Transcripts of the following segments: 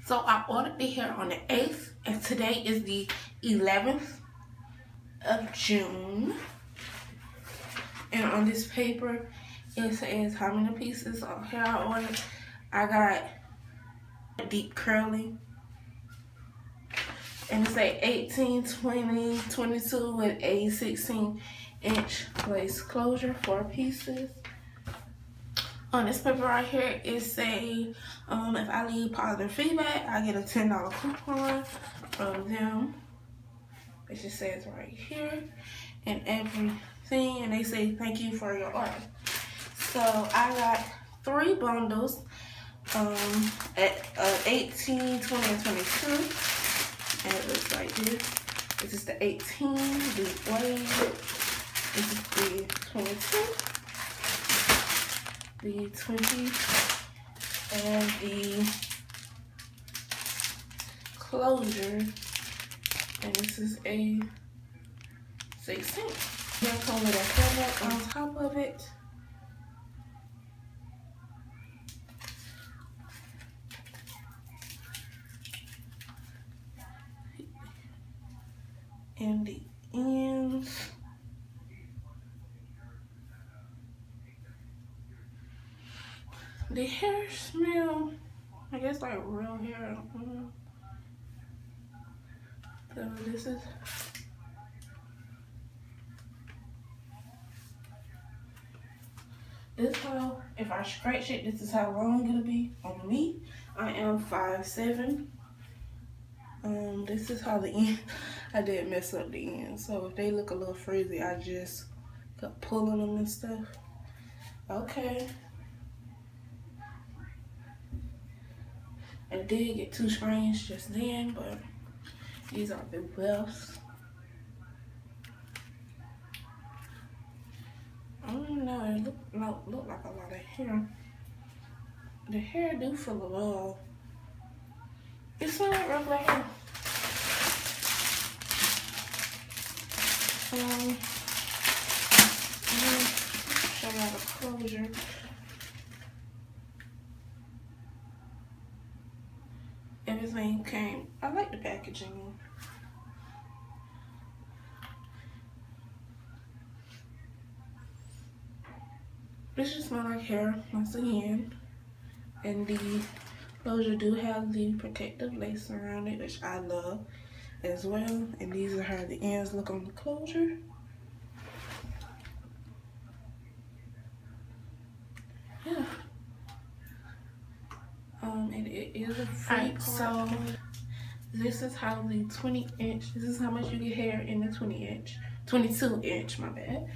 So I ordered the hair on the 8th, and today is the 11th of June. And on this paper, it says how many pieces of hair I ordered. I got deep curly, and it say 18, 20, 22 with a 16-inch lace closure, 4 pieces. On this paper right here, it say if I leave positive feedback, I get a $10 coupon from them. It just says right here and everything, and they say thank you for your order. So I got 3 bundles at 18, 20, and 22, and it looks like this. This is the 18, the wave. This is the 22. The 20 and the closure, and this is a 16. Here come with a hairnet on top of it. And the ends. The hair smell, I guess, like real hair. So this is how, if I scratch it, this is how long it'll be on me. I am 5'7". This is how the end, I did mess up the end. So if they look a little frizzy, I just kept pulling them and stuff. Okay. It did get too strange just then, but these are the best. I don't know, it look like a lot of hair. The hair do feel a little, it's not like regular hair. Let me show y'all the closure. Everything came, I like the packaging. This just smells like hair once again. And the closure do have the protective lace around it, which I love as well. And these are how the ends look on the closure. Yeah. And it is a free part. So this is how the 20-inch, this is how much you get hair in the 20-inch, 22-inch, my bad.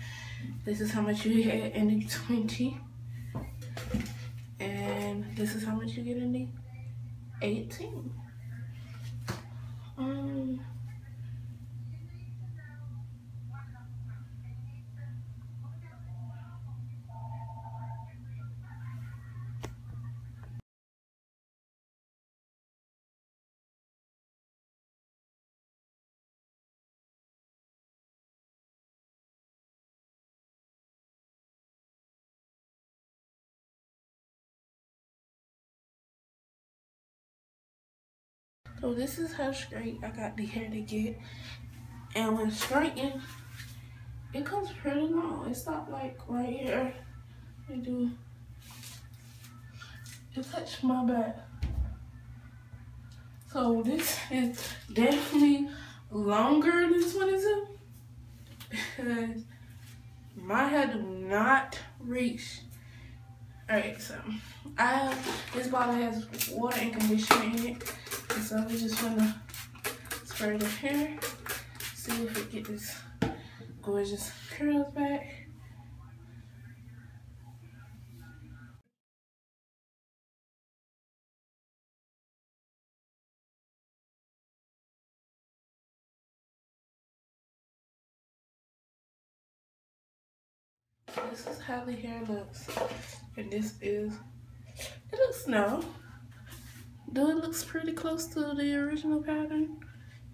This is how much you get in the 20. And this is how much you get in the 18. So this is how straight I got the hair to get. And when straightening, it comes pretty long. It's not like right here. It touched my back. So this is definitely longer than 22 because my hair do not reach. Alright, so this bottle has water and conditioner in it. And so we just wanna spray the hair, see if it gets this gorgeous curls back. This is how the hair looks, and this is, it looks now. Though it looks pretty close to the original pattern.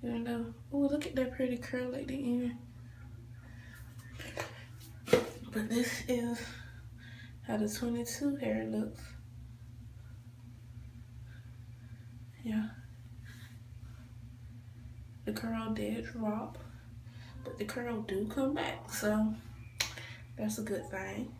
And oh, look at that pretty curl at the end. But this is how the 22 hair looks. Yeah, the curl did drop, but the curl do come back, so that's a good thing.